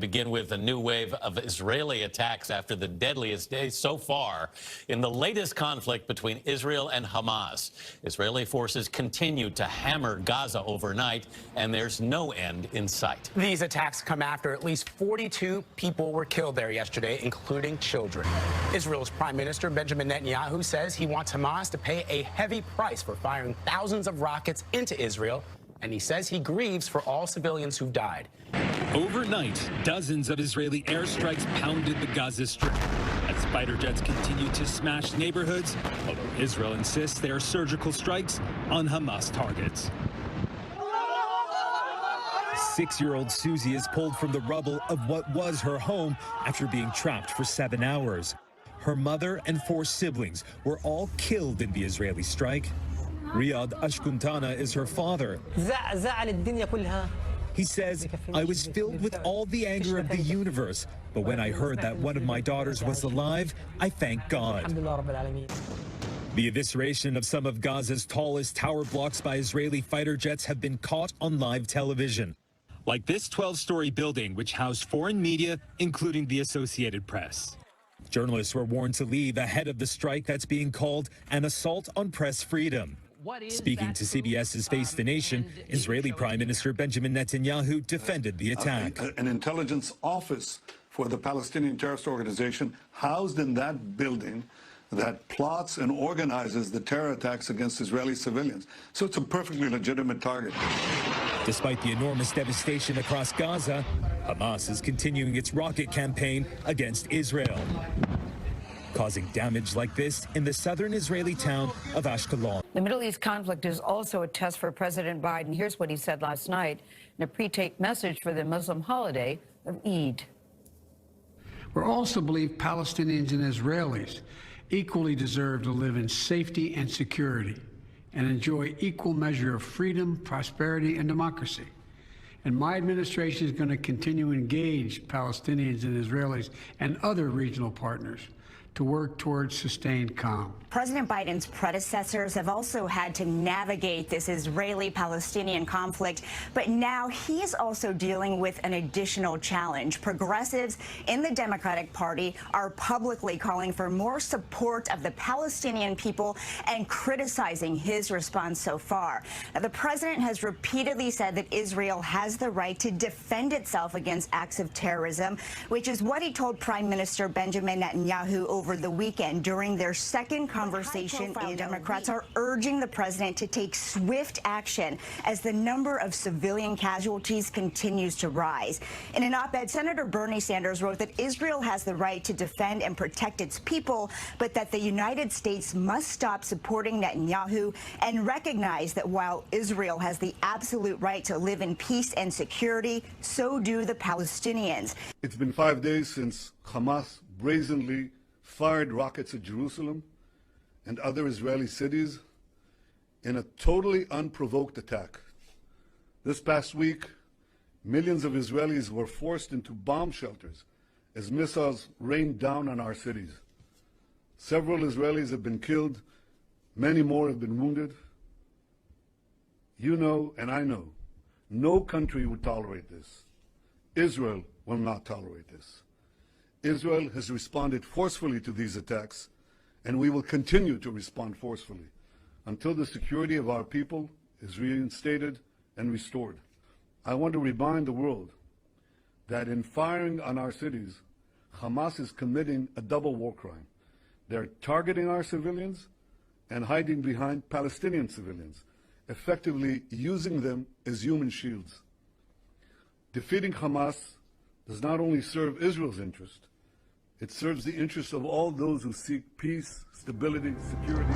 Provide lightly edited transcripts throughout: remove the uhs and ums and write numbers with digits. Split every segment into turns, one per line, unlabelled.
Begin with a new wave of Israeli attacks after the deadliest day so far in the latest conflict between Israel and Hamas. Israeli forces continue to hammer Gaza overnight, and there's no end in sight.
These attacks come after at least 42 people were killed there yesterday, including children. Israel's Prime Minister Benjamin Netanyahu says he wants Hamas to pay a heavy price for firing thousands of rockets into Israel, and he says he grieves for all civilians who've died.
Overnight, dozens of Israeli airstrikes pounded the Gaza Strip as fighter jets continue to smash neighborhoods, although Israel insists they are surgical strikes on Hamas targets. 6-year-old Susie is pulled from the rubble of what was her home after being trapped for 7 hours. Her mother and 4 siblings were all killed in the Israeli strike. Riyad Ashkuntana is her father. He says, I was filled with all the anger of the universe, but when I heard that one of my daughters was alive, I thank God. The evisceration of some of Gaza's tallest tower blocks by Israeli fighter jets have been caught on live television. Like this 12-story building, which housed foreign media, including the Associated Press. Journalists were warned to leave ahead of the strike that's being called an assault on press freedom. Speaking to CBS's Face the Nation, Israeli Prime Minister Benjamin Netanyahu defended the attack.
An intelligence office for the Palestinian terrorist organization housed in that building that plots and organizes the terror attacks against Israeli civilians. So it's a perfectly legitimate target.
Despite the enormous devastation across Gaza, Hamas is continuing its rocket campaign against Israel, causing damage like this in the southern Israeli town of Ashkelon.
The Middle East conflict is also a test for President Biden. Here's what he said last night in a pre-taped message for the Muslim holiday of Eid.
We also believe Palestinians and Israelis equally deserve to live in safety and security and enjoy equal measure of freedom, prosperity, and democracy. And my administration is going to continue to engage Palestinians and Israelis and other regional partners to work towards sustained calm.
President Biden's predecessors have also had to navigate this Israeli-Palestinian conflict, but now he is also dealing with an additional challenge. Progressives in the Democratic Party are publicly calling for more support of the Palestinian people and criticizing his response so far. Now, the president has repeatedly said that Israel has the right to defend itself against acts of terrorism, which is what he told Prime Minister Benjamin Netanyahu over the weekend during their second conversation. Democrats are urging the president to take swift action as the number of civilian casualties continues to rise. In an op-ed, Senator Bernie Sanders wrote that Israel has the right to defend and protect its people, but that the United States must stop supporting Netanyahu and recognize that while Israel has the absolute right to live in peace and security, so do the Palestinians.
It's been 5 days since Hamas brazenly fired rockets at Jerusalem and other Israeli cities in a totally unprovoked attack. This past week, millions of Israelis were forced into bomb shelters as missiles rained down on our cities. Several Israelis have been killed, many more have been wounded. You know, and I know, no country would tolerate this. Israel will not tolerate this. Israel has responded forcefully to these attacks, and we will continue to respond forcefully until the security of our people is reinstated and restored. I want to remind the world that in firing on our cities, Hamas is committing a double war crime. They're targeting our civilians and hiding behind Palestinian civilians, effectively using them as human shields. Defeating Hamas does not only serve Israel's interest, it serves the interests of all those who seek peace, stability, security.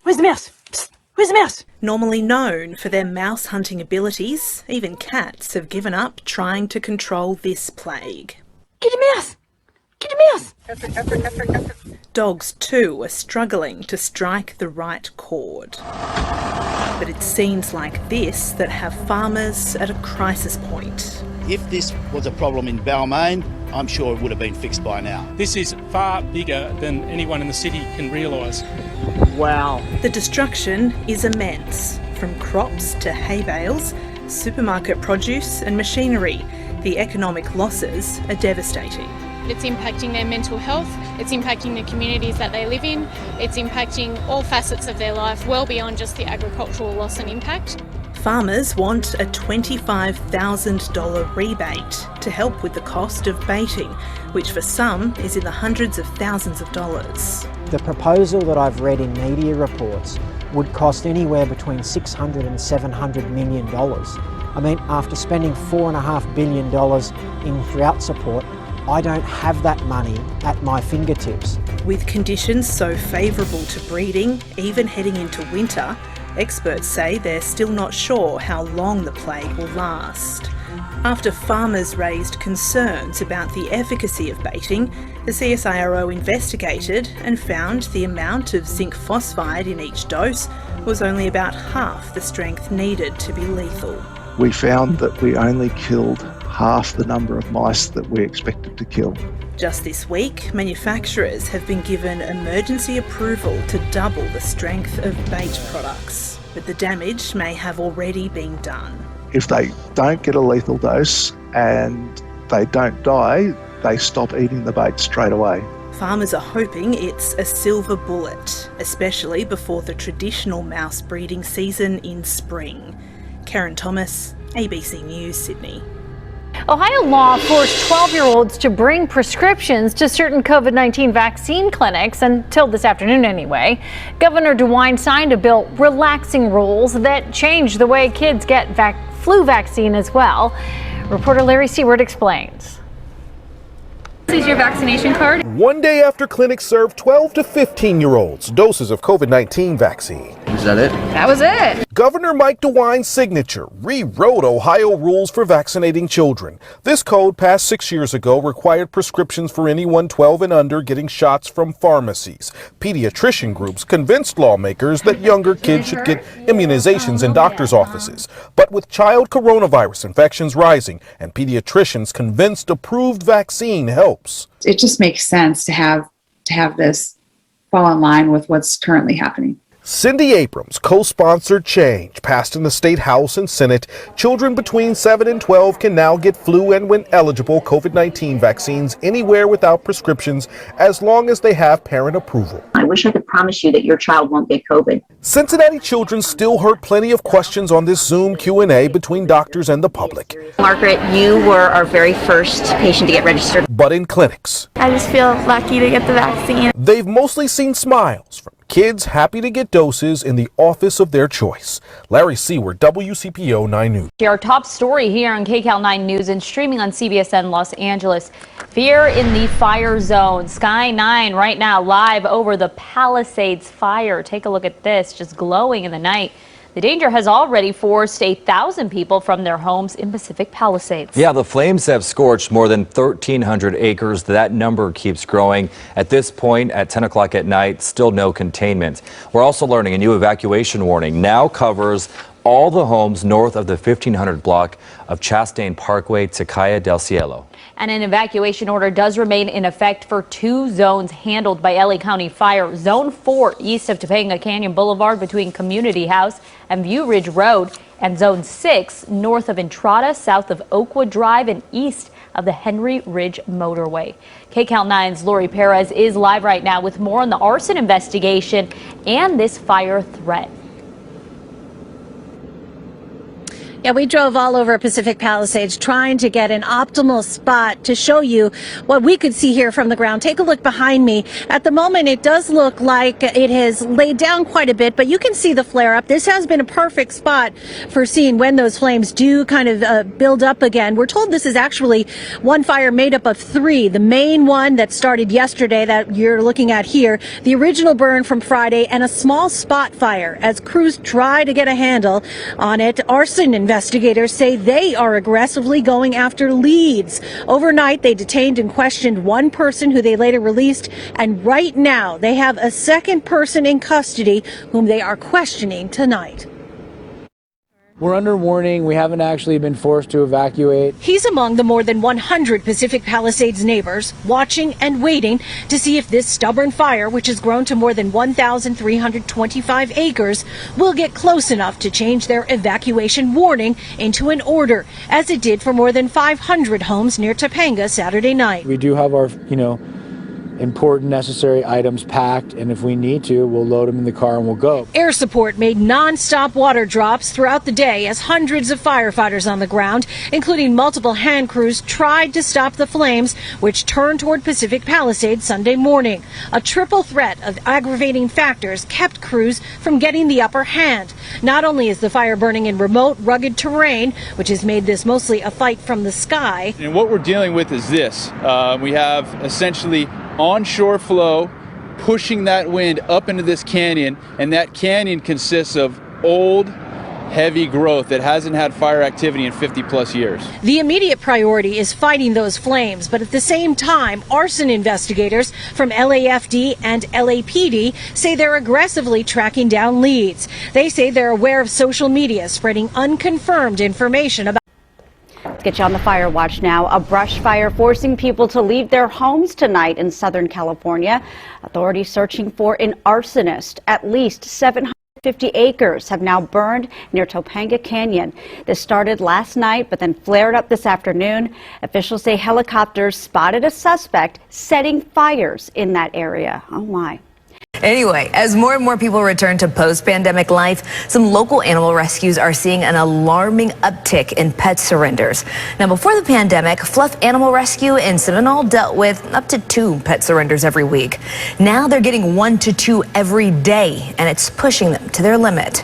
Where's the mouse? Psst, where's the mouse?
Normally known for their mouse hunting abilities, even cats have given up trying to control this plague.
Get your mouse! Get your mouse!
Dogs too are struggling to strike the right chord. But it's scenes like this that have farmers at a crisis point.
If this was a problem in Balmain, I'm sure it would have been fixed by now.
This is far bigger than anyone in the city can realise.
Wow.
The destruction is immense. From crops to hay bales, supermarket produce and machinery, the economic losses are devastating.
It's impacting their mental health, it's impacting the communities that they live in, it's impacting all facets of their life, well beyond just the agricultural loss and impact.
Farmers want a $25,000 rebate to help with the cost of baiting, which for some is in the hundreds of thousands of dollars.
The proposal that I've read in media reports would cost anywhere between $600 and $700 million. I mean, after spending $4.5 billion in drought support, I don't have that money at my fingertips.
With conditions so favourable to breeding, even heading into winter, experts say they're still not sure how long the plague will last. After farmers raised concerns about the efficacy of baiting, the CSIRO investigated and found the amount of zinc phosphide in each dose was only about half the strength needed to be lethal.
We found that we only killed half the number of mice that we expected to kill.
Just this week, manufacturers have been given emergency approval to double the strength of bait products, but the damage may have already been done.
If they don't get a lethal dose and they don't die, they stop eating the bait straight away.
Farmers are hoping it's a silver bullet, especially before the traditional mouse breeding season in spring. Karen Thomas, ABC News, Sydney.
Ohio law forced 12-year-olds to bring prescriptions to certain COVID-19 vaccine clinics until this afternoon anyway. Governor DeWine signed a bill relaxing rules that change the way kids get flu vaccine as well. Reporter Larry Seward explains.
This is your vaccination card.
One day after clinics served 12 to 15-year-olds doses of COVID-19 vaccine.
Is that it? That was it.
Governor Mike DeWine's signature rewrote Ohio rules for vaccinating children. This code, passed 6 years ago, required prescriptions for anyone 12 and under getting shots from pharmacies. Pediatrician groups convinced lawmakers that younger kids should get immunizations in doctors' offices. But with child coronavirus infections rising and pediatricians convinced approved vaccine helps.
It just makes sense to have this fall in line with what's currently happening.
Cindy Abrams co-sponsored change passed in the State House and Senate. Children between 7 and 12 can now get flu and, when eligible, COVID-19 vaccines anywhere without prescriptions as long as they have parent approval.
I wish I could promise you that your child won't get COVID.
Cincinnati children still heard plenty of questions on this Zoom Q&A between doctors and the public.
Margaret, you were our very first patient to get registered.
But in clinics,
I just feel lucky to get the vaccine.
They've mostly seen smiles from kids happy to get doses in the office of their choice. Larry Seward, WCPO 9 News.
Our top story here on KCAL 9 News and streaming on CBSN Los Angeles. Fear in the fire zone. Sky 9 right now live over the Palisades fire. Take a look at this, just glowing in the night. The danger has already forced 8,000 people from their homes in Pacific Palisades.
Yeah, the flames have scorched more than 1,300 acres. That number keeps growing. At this point, at 10 o'clock at night, still no containment. We're also learning a new evacuation warning now covers all the homes north of the 1500 block of Chastain Parkway to Calle del Cielo.
And an evacuation order does remain in effect for 2 zones handled by LA County Fire. Zone 4 east of Topanga Canyon Boulevard between Community House and View Ridge Road, and Zone 6 north of Entrada, south of Oakwood Drive, and east of the Henry Ridge Motorway. KCAL 9's Lori Perez is live right now with more on the arson investigation and this fire threat.
Yeah, we drove all over Pacific Palisades trying to get an optimal spot to show you what we could see here from the ground. Take a look behind me. At the moment, it does look like it has laid down quite a bit, but you can see the flare up. This has been a perfect spot for seeing when those flames do kind of build up again. We're told this is actually one fire made up of three. The main one that started yesterday that you're looking at here, the original burn from Friday, and a small spot fire as crews try to get a handle on it. Arson investigators say they are aggressively going after leads. Overnight, they detained and questioned one person who they later released, and right now they have a second person in custody whom they are questioning tonight.
We're under warning. We haven't actually been forced to evacuate.
He's among the more than 100 Pacific Palisades neighbors watching and waiting to see if this stubborn fire, which has grown to more than 1,325 acres, will get close enough to change their evacuation warning into an order, as it did for more than 500 homes near Topanga Saturday night.
We do have our, important necessary items packed, and if we need to, we'll load them in the car and we'll go.
Air support made non-stop water drops throughout the day as hundreds of firefighters on the ground, including multiple hand crews, tried to stop the flames, which turned toward Pacific Palisades Sunday morning. A triple threat of aggravating factors kept crews from getting the upper hand. Not only is the fire burning in remote, rugged terrain, which has made this mostly a fight from the sky.
And what we're dealing with is this. We have essentially onshore flow pushing that wind up into this canyon, and that canyon consists of old, heavy growth that hasn't had fire activity in 50+ years.
The immediate priority is fighting those flames, but at the same time, arson investigators from LAFD and LAPD say they're aggressively tracking down leads. They say they're aware of social media spreading unconfirmed information about.
Let's get you on the fire watch now. A brush fire forcing people to leave their homes tonight in Southern California. Authorities searching for an arsonist. At least 750 acres have now burned near Topanga Canyon. This started last night, but then flared up this afternoon. Officials say helicopters spotted a suspect setting fires in that area. Oh my.
Anyway, as more and more people return to post-pandemic life, some local animal rescues are seeing an alarming uptick in pet surrenders. Now, before the pandemic, Fluff Animal Rescue in Seminole dealt with up to 2 pet surrenders every week. Now they're getting 1 to 2 every day, and it's pushing them to their limit.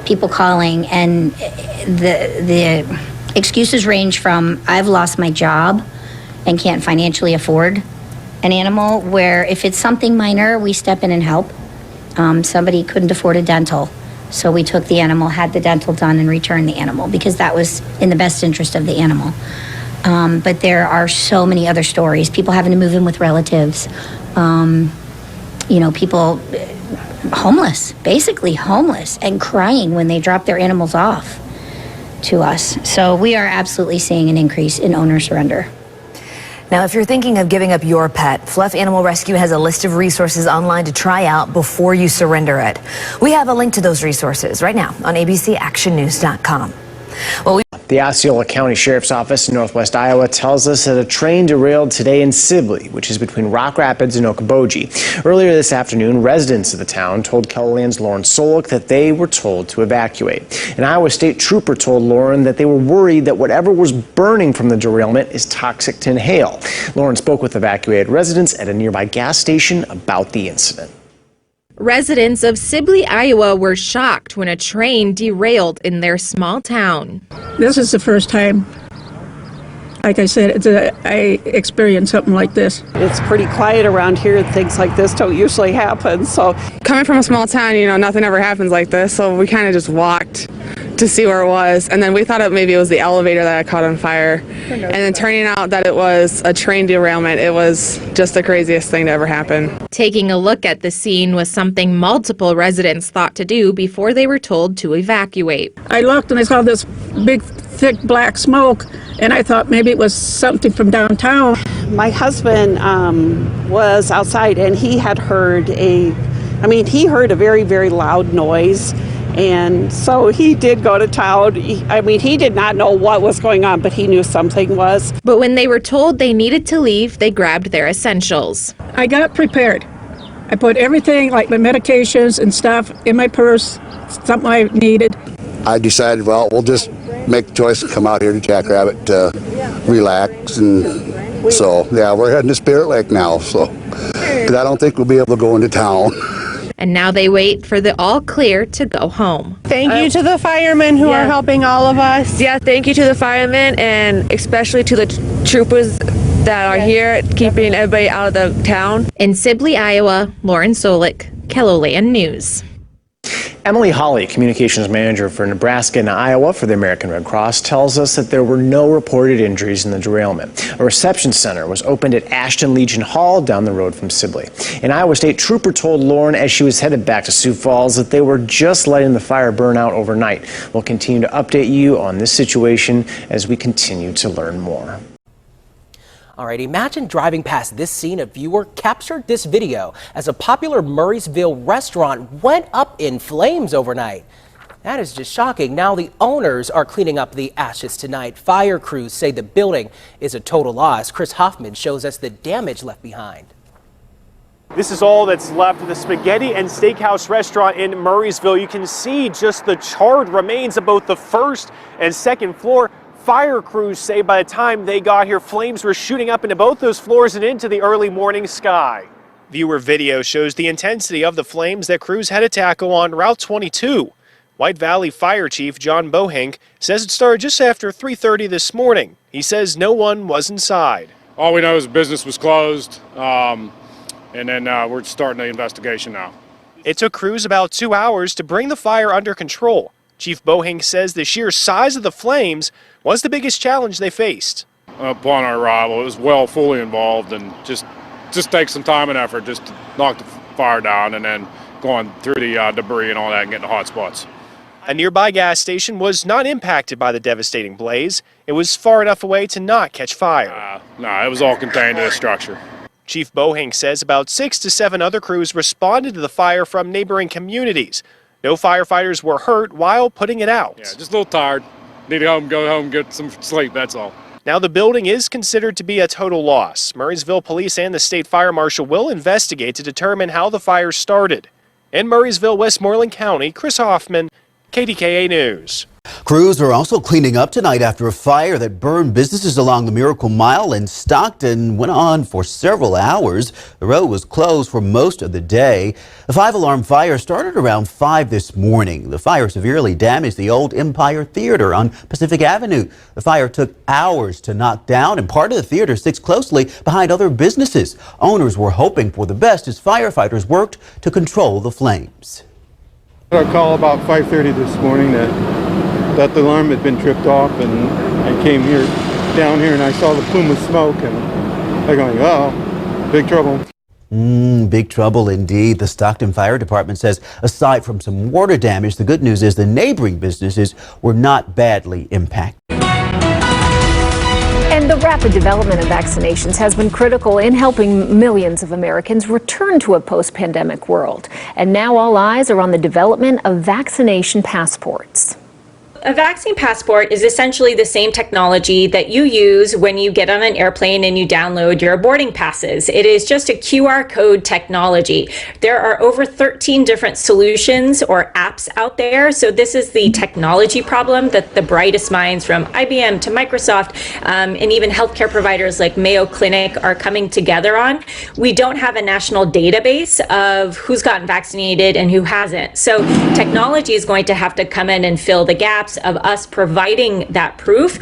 People calling, and the excuses range from, I've lost my job and can't financially afford an animal, where if it's something minor, we step in and help. Somebody couldn't afford a dental, so we took the animal, had the dental done, and returned the animal because that was in the best interest of the animal. But there are so many other stories. People having to move in with relatives. People homeless, basically homeless, and crying when they drop their animals off to us. So we are absolutely seeing an increase in owner surrender.
Now, if you're thinking of giving up your pet, Fluff Animal Rescue has a list of resources online to try out before you surrender it. We have a link to those resources right now on abcactionnews.com. Well,
the Osceola County Sheriff's Office in Northwest Iowa tells us that a train derailed today in Sibley, which is between Rock Rapids and Okoboji. Earlier this afternoon, residents of the town told KELOLAND's Lauren Solik that they were told to evacuate. An Iowa State trooper told Lauren that they were worried that whatever was burning from the derailment is toxic to inhale. Lauren spoke with evacuated residents at a nearby gas station about the incident.
Residents of Sibley, Iowa were shocked when a train derailed in their small town.
This is the first time, like I said, I experienced something like this.
It's pretty quiet around here. Things like this don't usually happen. So
coming from a small town, nothing ever happens like this. So we kind of just walked to see where it was. And then we thought maybe it was the elevator that caught on fire. And then turning out that it was a train derailment. It was just the craziest thing to ever happen.
Taking a look at the scene was something multiple residents thought to do before they were told to evacuate.
I looked and I saw this big, thick black smoke, and I thought maybe it was something from downtown.
My husband was outside, and he had heard he heard a very, very loud noise. And so he did go to town. He did not know what was going on, but he knew something was.
But when they were told they needed to leave, they grabbed their essentials.
I got prepared. I put everything, like my medications and stuff, in my purse, something I needed.
I decided, well, we'll just make the choice and come out here to Jackrabbit to relax. And so, yeah, we're heading to Spirit Lake now. So, 'cause I don't think we'll be able to go into town.
And now they wait for the all clear to go home.
Thank you to the firemen who are helping all of us. Yeah, thank you to the firemen and especially to the troopers that are here keeping everybody out of the town.
In Sibley, Iowa, Lauren Solik, KELOLAND News.
Emily Hawley, communications manager for Nebraska and Iowa for the American Red Cross, tells us that there were no reported injuries in the derailment. A reception center was opened at Ashton Legion Hall down the road from Sibley. An Iowa State trooper told Lauren as she was headed back to Sioux Falls that they were just letting the fire burn out overnight. We'll continue to update you on this situation as we continue to learn more.
All right, imagine driving past this scene. A viewer captured this video as a popular Murraysville restaurant went up in flames overnight. That is just shocking. Now the owners are cleaning up the ashes tonight. Fire crews say the building is a total loss. Chris Hoffman shows us the damage left behind.
This is all that's left of the Spaghetti and Steakhouse restaurant in Murraysville. You can see just the charred remains of both the first and second floor. Fire crews say by the time they got here, flames were shooting up into both those floors and into the early morning sky. Viewer video shows the intensity of the flames that crews had to tackle on Route 22. White Valley Fire Chief John Bohank says it started just after 3:30 this morning. He says no one was inside.
All we know is business was closed, and then we're starting the investigation now.
It took crews about 2 hours to bring the fire under control. Chief Bohank says the sheer size of the flames was the biggest challenge they faced.
Upon our arrival, it was fully involved, and just takes some time and effort just to knock the fire down and then going through the debris and all that and getting the hot spots.
A nearby gas station was not impacted by the devastating blaze. It was far enough away to not catch fire.
No, it was all contained to the structure.
Chief Bohank says about 6 to 7 other crews responded to the fire from neighboring communities. No firefighters were hurt while putting it out.
Yeah, just a little tired. Need to go home, get some sleep, that's all.
Now the building is considered to be a total loss. Murraysville Police and the State Fire Marshal will investigate to determine how the fire started. In Murraysville, Westmoreland County, Chris Hoffman, KDKA News.
Crews are also cleaning up tonight after a fire that burned businesses along the Miracle Mile in Stockton went on for several hours. The road was closed for most of the day. The 5-alarm fire started around 5 this morning. The fire severely damaged the old Empire Theater on Pacific Avenue. The fire took hours to knock down, and part of the theater sits closely behind other businesses. Owners were hoping for the best as firefighters worked to control the flames.
I got a call about 5:30 this morning that the alarm had been tripped off, and I came down here and I saw the plume of smoke, and I'm going, oh, big trouble.
Big trouble indeed. The Stockton Fire Department says aside from some water damage, the good news is the neighboring businesses were not badly impacted.
And the rapid development of vaccinations has been critical in helping millions of Americans return to a post-pandemic world. And now all eyes are on the development of vaccination passports.
A vaccine passport is essentially the same technology that you use when you get on an airplane and you download your boarding passes. It is just a QR code technology. There are over 13 different solutions or apps out there. So this is the technology problem that the brightest minds from IBM to Microsoft and even healthcare providers like Mayo Clinic are coming together on. We don't have a national database of who's gotten vaccinated and who hasn't. So technology is going to have to come in and fill the gaps of us providing that proof.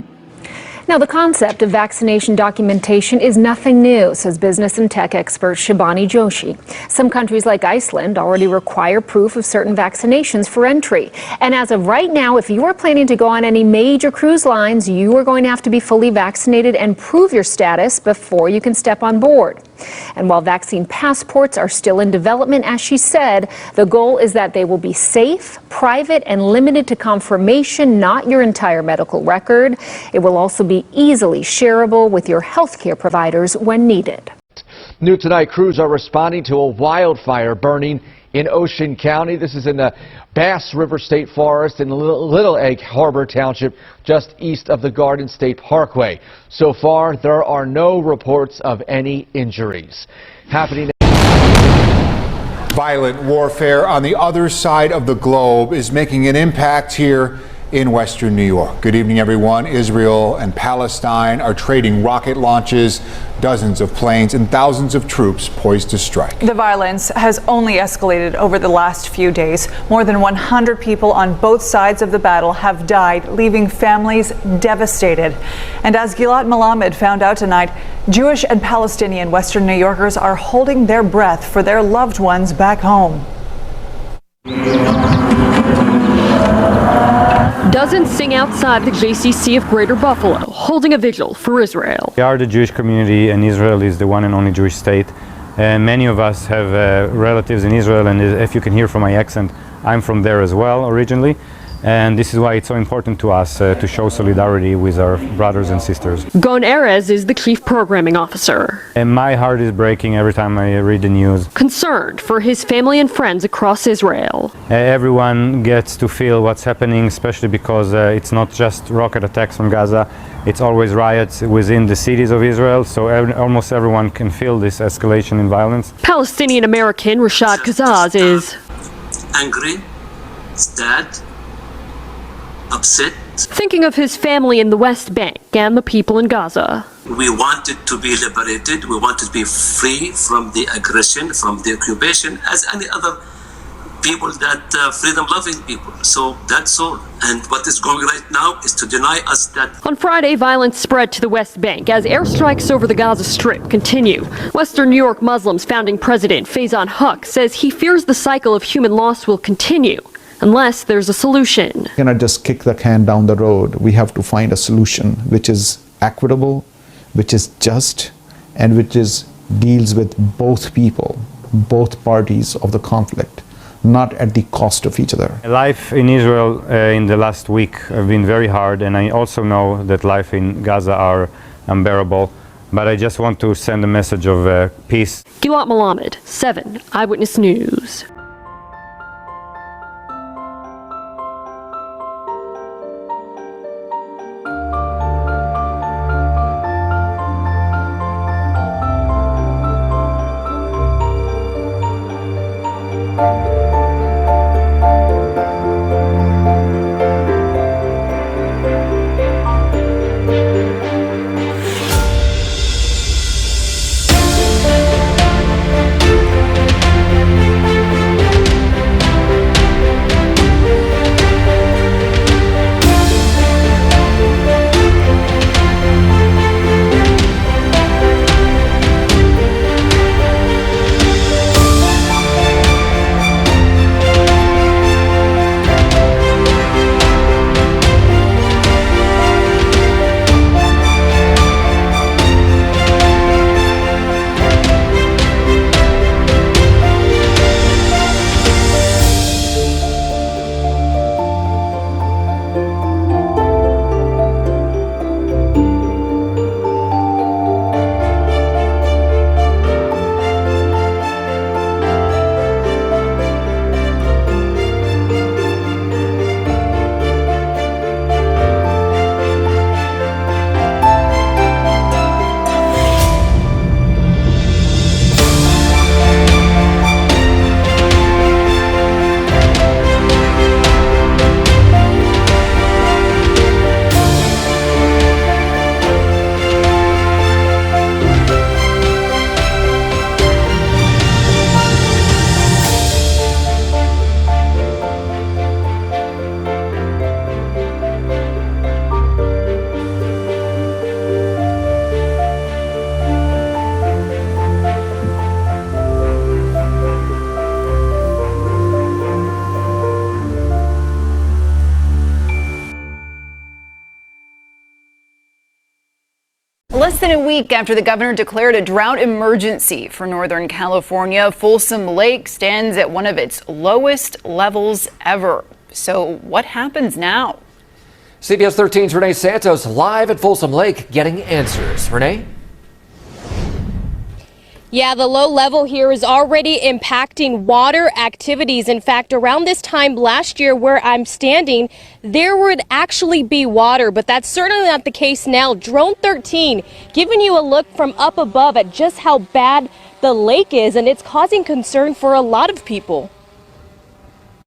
Now, the concept of vaccination documentation is nothing new, says business and tech expert Shibani Joshi. Some countries like Iceland already require proof of certain vaccinations for entry. And as of right now, if you are planning to go on any major cruise lines, you are going to have to be fully vaccinated and prove your status before you can step on board. And while vaccine passports are still in development, as she said, the goal is that they will be safe, private, and limited to confirmation, not your entire medical record. It will also be easily shareable with your healthcare providers when needed.
New tonight, crews are responding to a wildfire burning in Ocean County. This is in the Bass River State Forest in Little Egg Harbor Township, just east of the Garden State Parkway. So far, there are no reports of any injuries. Happening.
Violent warfare on the other side of the globe is making an impact here in Western New York. Good evening, everyone. Israel and Palestine are trading rocket launches, dozens of planes and thousands of troops poised to strike.
The violence has only escalated over the last few days. More than 100 people on both sides of the battle have died, leaving families devastated. And as Gilad Malamed found out tonight, Jewish and Palestinian Western New Yorkers are holding their breath for their loved ones back home.
Dozens sing outside the JCC of Greater Buffalo, holding a vigil for Israel.
We are the Jewish community, and Israel is the one and only Jewish state. And many of us have relatives in Israel, and if you can hear from my accent, I'm from there as well originally. And this is why it's so important to us to show solidarity with our brothers and sisters.
𝐃𝐎𝐍 is the chief programming officer.
And my heart is breaking every time I read the news.
Concerned for his family and friends across Israel.
Everyone gets to feel what's happening, especially because it's not just rocket attacks from Gaza. It's always riots within the cities of Israel, so almost everyone can feel this escalation in violence.
Palestinian American Rashad Kazaz is
angry, sad, upset.
Thinking of his family in the West Bank and the people in Gaza.
We wanted to be liberated. We wanted to be free from the aggression, from the occupation, as any other people that freedom-loving people. So that's all. And what is going right now is to deny us that.
On Friday, violence spread to the West Bank as airstrikes over the Gaza Strip continue. Western New York Muslims founding president Faizan Haq says he fears the cycle of human loss will continue unless there's a solution.
We cannot just kick the can down the road. We have to find a solution which is equitable, which is just, and which deals with both people, both parties of the conflict, not at the cost of each other.
Life in Israel in the last week have been very hard, and I also know that life in Gaza are unbearable. But I just want to send a message of peace.
Gilad Malamed, 7 Eyewitness News.
Less than a week after the governor declared a drought emergency for Northern California, Folsom Lake stands at one of its lowest levels ever. So what happens now?
CBS 13's Renee Santos live at Folsom Lake getting answers. Renee?
Yeah, the low level here is already impacting water activities. In fact, around this time last year where I'm standing, there would actually be water, but that's certainly not the case now. Drone 13 giving you a look from up above at just how bad the lake is, and it's causing concern for a lot of people.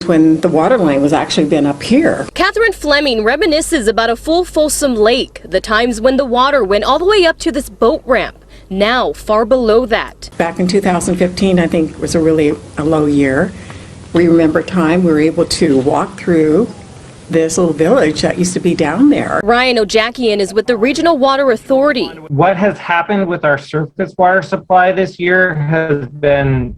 When the water line was actually been up here.
Catherine Fleming reminisces about a full Folsom Lake, the times when the water went all the way up to this boat ramp, now far below that.
Back in 2015, I think was a low year. We remember a time we were able to walk through this little village that used to be down there.
Ryan Ojakian is with the Regional Water Authority.
What has happened with our surface water supply this year has been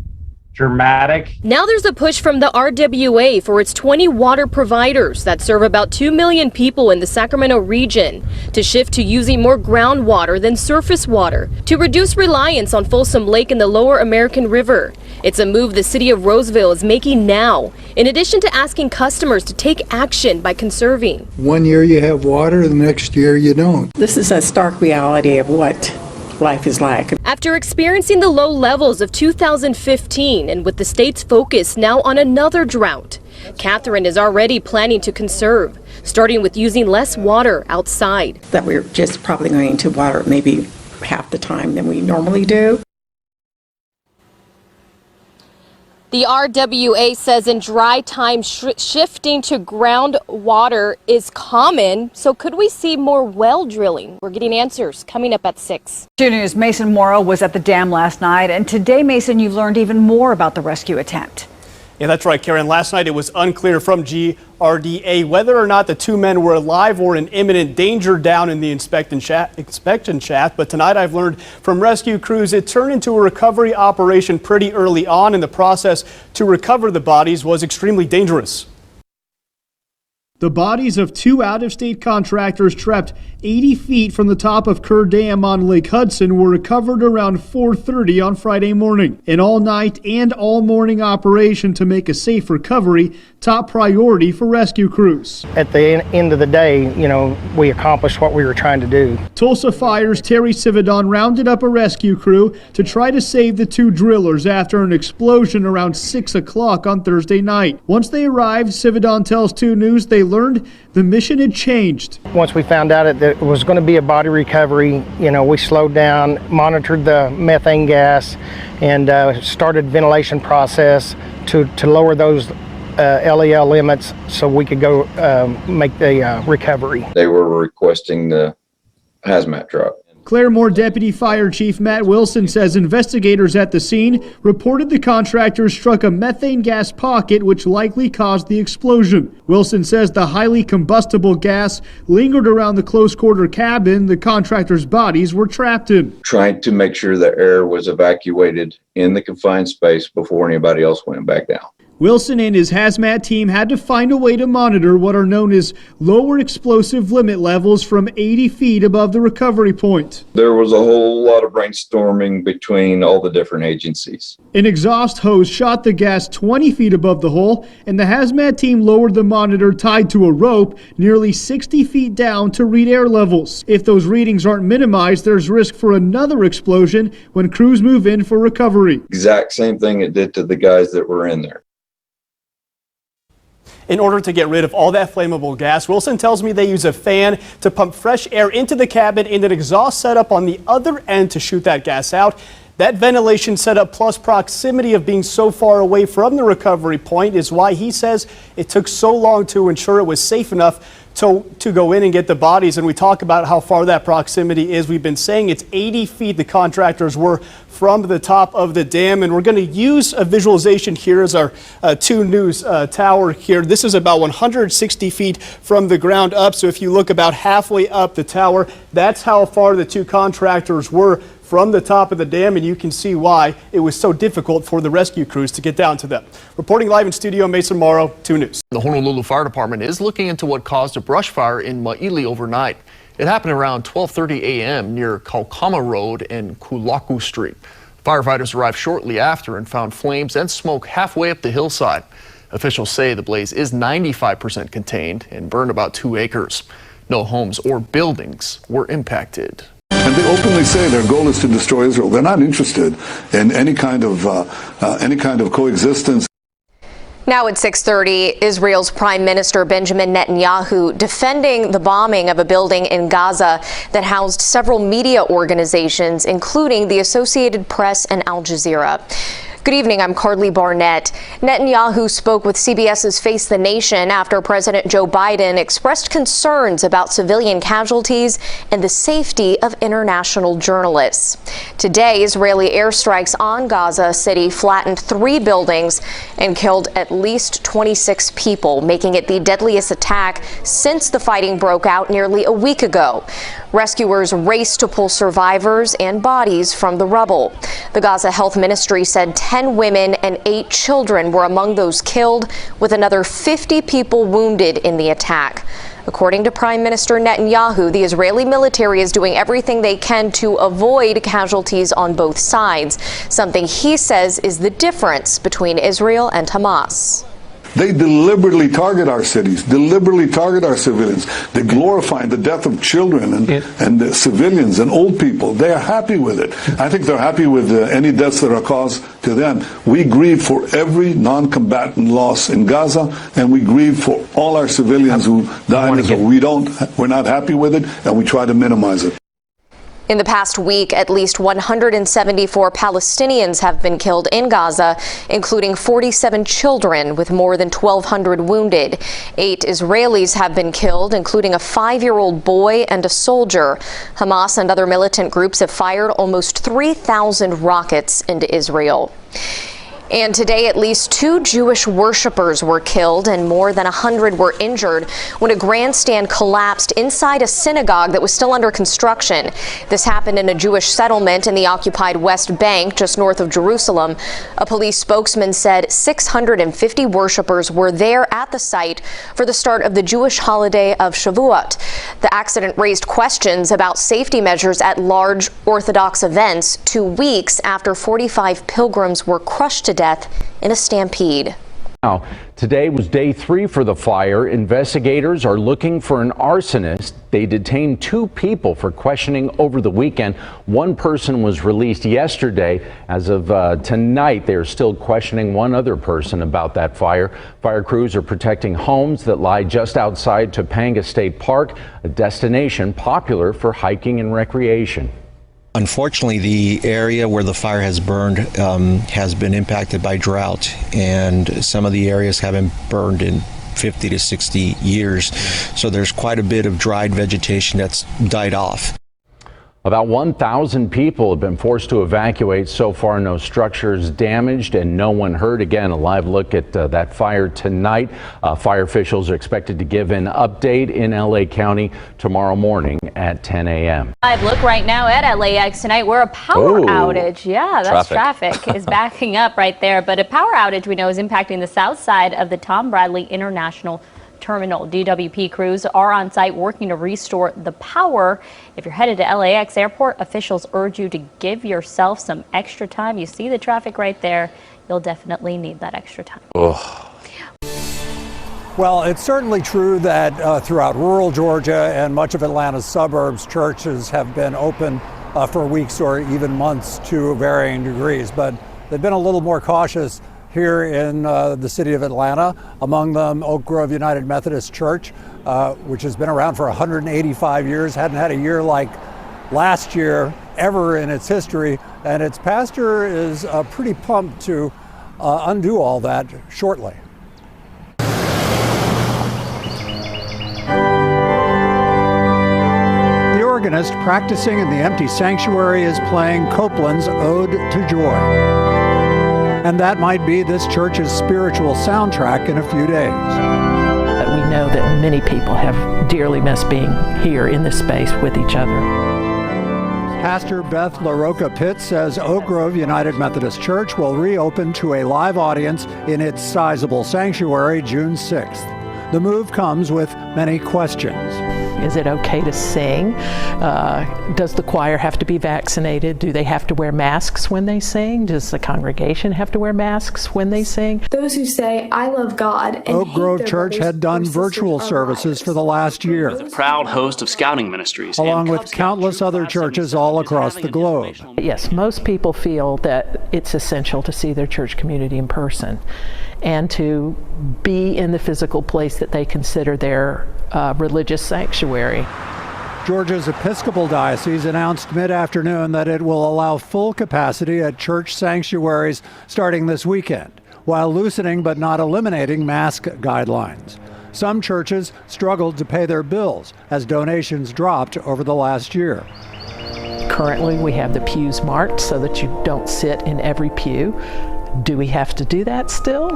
dramatic.
Now there's a push from the RWA for its 20 water providers that serve about 2 million people in the Sacramento region to shift to using more groundwater than surface water to reduce reliance on Folsom Lake and the Lower American River. It's a move the city of Roseville is making now, in addition to asking customers to take action by conserving.
One year you have water, the next year you don't.
This is a stark reality of what life is like.
After experiencing the low levels of 2015 and with the state's focus now on another drought, Catherine is already planning to conserve, starting with using less water outside.
That we're just probably going to water maybe half the time than we normally do.
The RWA says in dry time, shifting to groundwater is common. So could we see more well drilling? We're getting answers coming up at 6.
2 News' Mason Morrow was at the dam last night. And today, Mason, you've learned even more about the rescue attempt.
Yeah, that's right, Karen. Last night it was unclear from GRDA whether or not the 2 men were alive or in imminent danger down in the inspection shaft. But tonight I've learned from rescue crews it turned into a recovery operation pretty early on, and the process to recover the bodies was extremely dangerous. The bodies of 2 out-of-state contractors trapped 80 feet from the top of Kerr Dam on Lake Hudson were recovered around 4:30 on Friday morning. An all-night and all-morning operation to make a safe recovery top priority for rescue crews.
At the end of the day, we accomplished what we were trying to do.
Tulsa Fire's Terry Cividon rounded up a rescue crew to try to save the 2 drillers after an explosion around 6 o'clock on Thursday night. Once they arrived, Cividon tells 2 News they learned the mission had changed.
Once we found out that it was going to be a body recovery, we slowed down, monitored the methane gas, and started ventilation process to lower those LEL limits so we could go make the recovery.
They were requesting the hazmat truck.
Claremore Deputy Fire Chief Matt Wilson says investigators at the scene reported the contractors struck a methane gas pocket which likely caused the explosion. Wilson says the highly combustible gas lingered around the close-quarter cabin the contractors' bodies were trapped in.
Trying to make sure the air was evacuated in the confined space before anybody else went back down.
Wilson and his hazmat team had to find a way to monitor what are known as lower explosive limit levels from 80 feet above the recovery point.
There was a whole lot of brainstorming between all the different agencies.
An exhaust hose shot the gas 20 feet above the hole, and the hazmat team lowered the monitor tied to a rope nearly 60 feet down to read air levels. If those readings aren't minimized, there's risk for another explosion when crews move in for recovery.
Exact same thing it did to the guys that were in there.
In order to get rid of all that flammable gas, Wilson tells me they use a fan to pump fresh air into the cabin and an exhaust setup on the other end to shoot that gas out. That ventilation setup plus proximity of being so far away from the recovery point is why he says it took so long to ensure it was safe enough to go in and get the bodies. And we talk about how far that proximity is. We've been saying it's 80 feet the contractors were from the top of the dam, and we're going to use a visualization here as our 2 News tower here. This is about 160 feet from the ground up, so if you look about halfway up the tower, that's how far the 2 contractors were from the top of the dam, and you can see why it was so difficult for the rescue crews to get down to them. Reporting live in studio, Mason Morrow, 2 News.
The Honolulu Fire Department is looking into what caused a brush fire in Maili overnight. It happened around 12:30 a.m. near Kaukama Road and Kulaku Street. Firefighters arrived shortly after and found flames and smoke halfway up the hillside. Officials say the blaze is 95% contained and burned about 2 acres. No homes or buildings were impacted.
And they openly say their goal is to destroy Israel. They're not interested in any kind of coexistence.
Now at 6:30, Israel's Prime Minister Benjamin Netanyahu defending the bombing of a building in Gaza that housed several media organizations, including the Associated Press and Al Jazeera. Good evening, I'm Carly Barnett. Netanyahu spoke with CBS's Face the Nation after President Joe Biden expressed concerns about civilian casualties and the safety of international journalists. Today, Israeli airstrikes on Gaza City flattened 3 buildings and killed at least 26 people, making it the deadliest attack since the fighting broke out nearly a week ago. Rescuers raced to pull survivors and bodies from the rubble. The Gaza Health Ministry said 10 women and 8 children were among those killed, with another 50 people wounded in the attack. According to Prime Minister Netanyahu, the Israeli military is doing everything they can to avoid casualties on both sides, something he says is the difference between Israel and Hamas.
They deliberately target our cities, deliberately target our civilians. They glorify the death of children and the civilians and old people. They are happy with it. I think they're happy with any deaths that are caused to them. We grieve for every non-combatant loss in Gaza, and we grieve for all our civilians who died. We're not happy with it, and we try to minimize it.
In the past week, at least 174 Palestinians have been killed in Gaza, including 47 children, with more than 1,200 wounded. 8 Israelis have been killed, including a 5-year-old boy and a soldier. Hamas and other militant groups have fired almost 3,000 rockets into Israel. And today, at least 2 Jewish worshipers were killed and more than 100 were injured when a grandstand collapsed inside a synagogue that was still under construction. This happened in a Jewish settlement in the occupied West Bank, just north of Jerusalem. A police spokesman said 650 worshipers were there at the site for the start of the Jewish holiday of Shavuot. The accident raised questions about safety measures at large Orthodox events 2 weeks after 45 pilgrims were crushed to death in a stampede.
Now, today was day 3 for the fire. Investigators are looking for an arsonist. They detained 2 people for questioning over the weekend. 1 person was released yesterday. As of tonight, they're still questioning 1 other person about that fire. Fire crews are protecting homes that lie just outside Topanga State Park, a destination popular for hiking and recreation.
Unfortunately, the area where the fire has burned has been impacted by drought, and some of the areas haven't burned in 50 to 60 years. So there's quite a bit of dried vegetation that's died off.
About 1,000 people have been forced to evacuate so far. No structures damaged and no one hurt. Again, a live look at that fire tonight. Fire officials are expected to give an update in LA County tomorrow morning at 10 a.m.
Live look right now at LAX tonight. We're a power outage. Yeah, that's traffic is backing up right there. But a power outage we know is impacting the south side of the Tom Bradley International Terminal. DWP crews are on site working to restore the power. If you're headed to LAX Airport, officials urge you to give yourself some extra time. You see the traffic right there. You'll definitely need that extra time.
Well, it's certainly true that throughout rural Georgia and much of Atlanta's suburbs, churches have been open for weeks or even months to varying degrees, but they've been a little more cautious here in the city of Atlanta, among them Oak Grove United Methodist Church, which has been around for 185 years, hadn't had a year like last year ever in its history, and its pastor is pretty pumped to undo all that shortly. The organist practicing in the empty sanctuary is playing Copland's Ode to Joy. And that might be this church's spiritual soundtrack in a few days.
We know that many people have dearly missed being here in this space with each other.
Pastor Beth LaRocca Pitts says Oak Grove United Methodist Church will reopen to a live audience in its sizable sanctuary June 6th. The move comes with many questions.
Is it okay to sing? Does the choir have to be vaccinated? Do they have to wear masks when they sing? Does the congregation have to wear masks when they sing?
Those who say, I love God. And
Oak Grove Church had done virtual services for the last year.
The proud host of scouting ministries.
Along with countless other churches all across the globe.
Yes, most people feel that it's essential to see their church community in person. and to be in the physical place that they consider their religious sanctuary.
Georgia's Episcopal Diocese announced mid-afternoon that it will allow full capacity at church sanctuaries starting this weekend, while loosening but not eliminating mask guidelines. Some churches struggled to pay their bills as donations dropped over the last year.
Currently, we have the pews marked so that you don't sit in every pew. Do we have to do that still?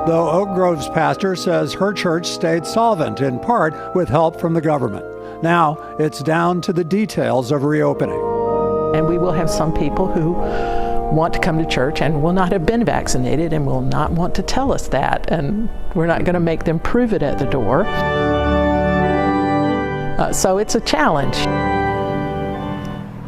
Though Oak Grove's pastor says her church stayed solvent, in part with help from the government. Now it's down to the details of reopening.
And we will have some people who want to come to church and will not have been vaccinated and will not want to tell us that. And we're not going to make them prove it at the door. So it's a challenge.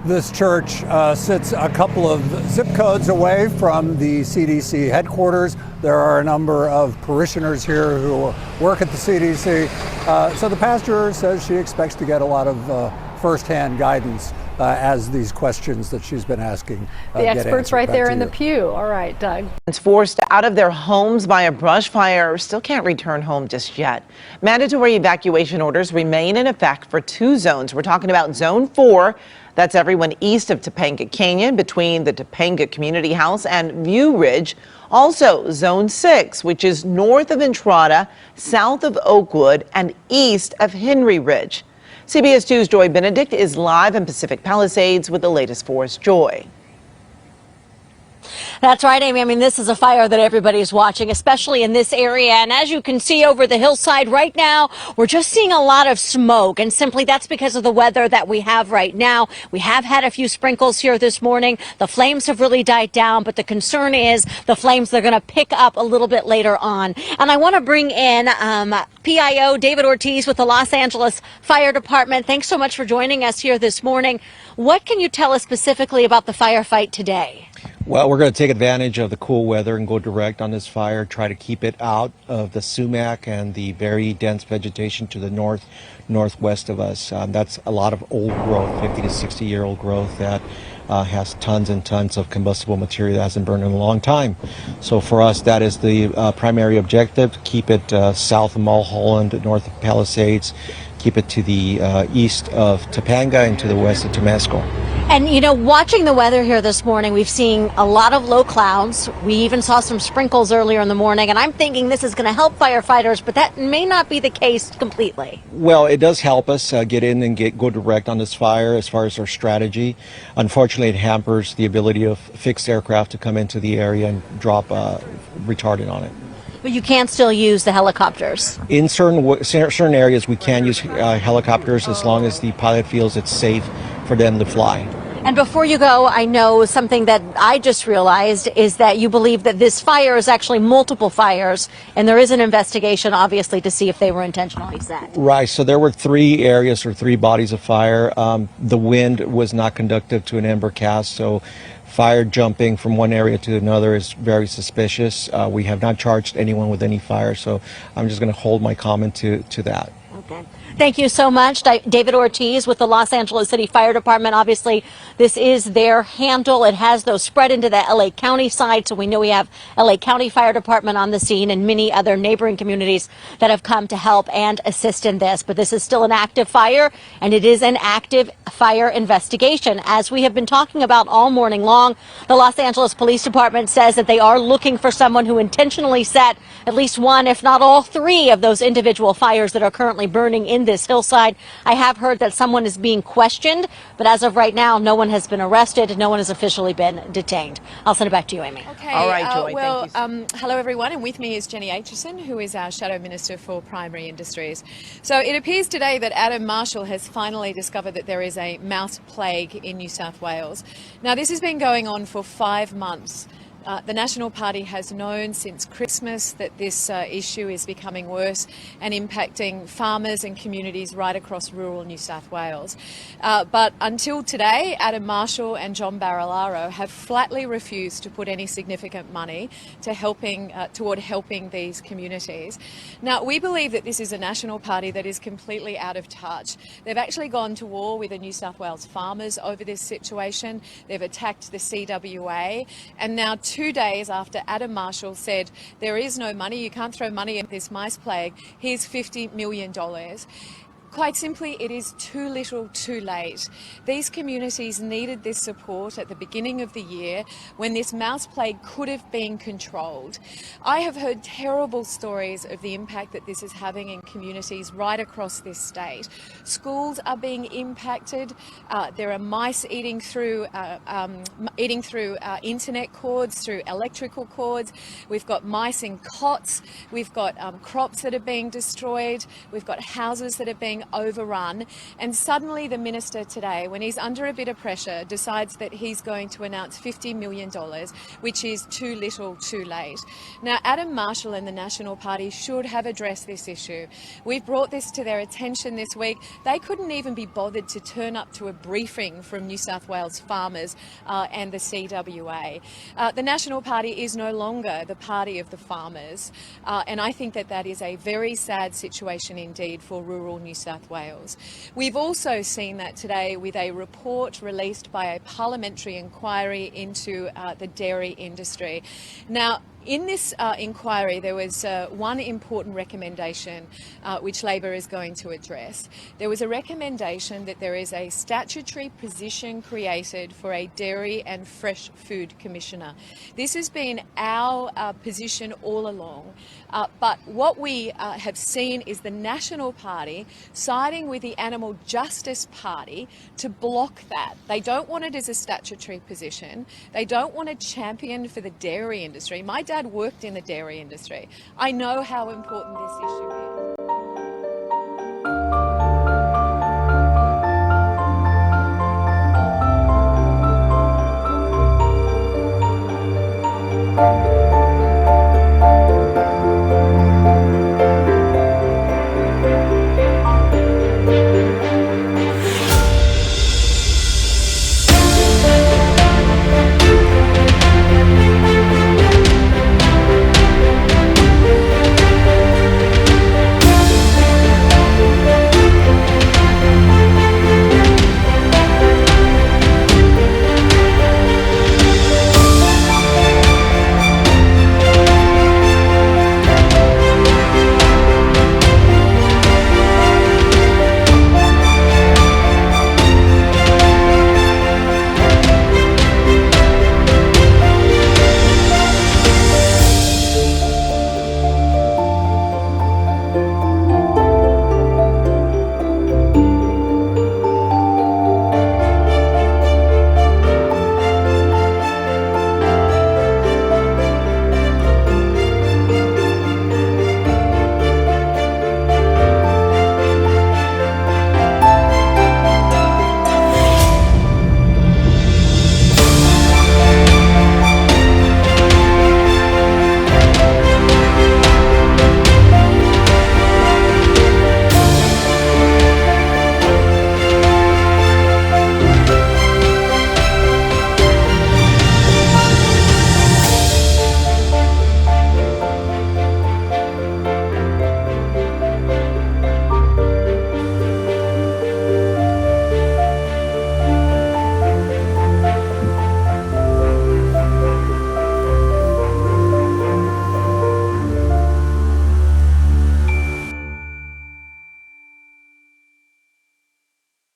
This church sits a couple of zip codes away from the CDC headquarters. There are a number of parishioners here who work at the CDC. So the pastor says she expects to get a lot of firsthand guidance as these questions that she's been asking
the experts right there in the pew. All right, Doug.
Forced out of their homes by a brush fire still can't return home just yet. Mandatory evacuation orders remain in effect for 2 zones. We're talking about Zone 4. That's everyone east of Topanga Canyon, between the Topanga Community House and View Ridge. Also, Zone 6, which is north of Entrada, south of Oakwood, and east of Henry Ridge. CBS 2's Joy Benedict is live in Pacific Palisades with the latest for us. Joy.
That's right, Amy. I mean, this is a fire that everybody's watching, especially in this area. And as you can see over the hillside right now, we're just seeing a lot of smoke. And simply that's because of the weather that we have right now. We have had a few sprinkles here this morning. The flames have really died down, but the concern is the flames, they're going to pick up a little bit later on. And I want to bring in PIO David Ortiz with the Los Angeles Fire Department. Thanks so much for joining us here this morning. What can you tell us specifically about the firefight today?
Well, we're going to take advantage of the cool weather and go direct on this fire, try to keep it out of the sumac and the very dense vegetation to the northwest of us. That's a lot of old growth, 50 to 60-year-old growth that has tons and tons of combustible material that hasn't burned in a long time. So for us, that is the primary objective: keep it south of Mulholland, north of Palisades, keep it to the east of Topanga and to the west of Temescal.
And, you know, watching the weather here this morning, we've seen a lot of low clouds. We even saw some sprinkles earlier in the morning, and I'm thinking this is going to help firefighters, but that may not be the case completely.
Well, it does help us get in and go direct on this fire as far as our strategy. Unfortunately, it hampers the ability of fixed aircraft to come into the area and drop retardant on it.
But you can still use the helicopters.
In certain areas, we can use helicopters as long as the pilot feels it's safe for them to fly.
And before you go, I know something that I just realized is that you believe that this fire is actually multiple fires, and there is an investigation, obviously, to see if they were intentionally set.
Right. So there were 3 areas or 3 bodies of fire. The wind was not conducive to an ember cast, so fire jumping from one area to another is very suspicious. We have not charged anyone with any fire, so I'm just going to hold my comment to that.
Okay. Thank you so much. David Ortiz with the Los Angeles City Fire Department. Obviously, this is their handle. It has those spread into the LA County side, so we know we have LA County Fire Department on the scene and many other neighboring communities that have come to help and assist in this. But this is still an active fire, and it is an active fire investigation. As we have been talking about all morning long, the Los Angeles Police Department says that they are looking for someone who intentionally set at least one, if not all 3 of those individual fires that are currently burning in this hillside. I have heard that someone is being questioned, but as of right now, no one has been arrested. No one has officially been detained. I'll send it back to you, Amy.
Okay.
All right, Joy.
Well,
thank you.
hello, everyone. And with me is Jenny Aitchison, who is our Shadow Minister for Primary Industries. So it appears today that Adam Marshall has finally discovered that there is a mouse plague in New South Wales. Now, this has been going on for 5 months. The National Party has known since Christmas that this issue is becoming worse and impacting farmers and communities right across rural New South Wales. But until today, Adam Marshall and John Barilaro have flatly refused to put any significant money to toward helping these communities. Now, we believe that this is a National Party that is completely out of touch. They've actually gone to war with the New South Wales farmers over this situation. They've attacked the CWA, and now 2 days after Adam Marshall said there is no money, you can't throw money at this mice plague, here's $50 million. Quite simply, it is too little, too late. These communities needed this support at the beginning of the year when this mouse plague could have been controlled. I have heard terrible stories of the impact that this is having in communities right across this state. Schools are being impacted. There are mice eating through internet cords, through electrical cords. We've got mice in cots. We've got crops that are being destroyed. We've got houses that are being overrun, and suddenly the minister today, when he's under a bit of pressure, decides that he's going to announce $50 million, which is too little, too late. Now, Adam Marshall and the National Party should have addressed this issue. We've brought this to their attention this week. They couldn't even be bothered to turn up to a briefing from New South Wales farmers and the CWA. The National Party is no longer the party of the farmers, and I think that that is a very sad situation indeed for rural New South Wales. We've also seen that today with a report released by a parliamentary inquiry into the dairy industry. Now, in this inquiry, there was one important recommendation which Labor is going to address. There was a recommendation that there is a statutory position created for a Dairy and Fresh Food Commissioner. This has been our position all along, but what we have seen is the National Party siding with the Animal Justice Party to block that. They don't want it as a statutory position. They don't want a champion for the dairy industry. My dad worked in the dairy industry. I know how important this issue is.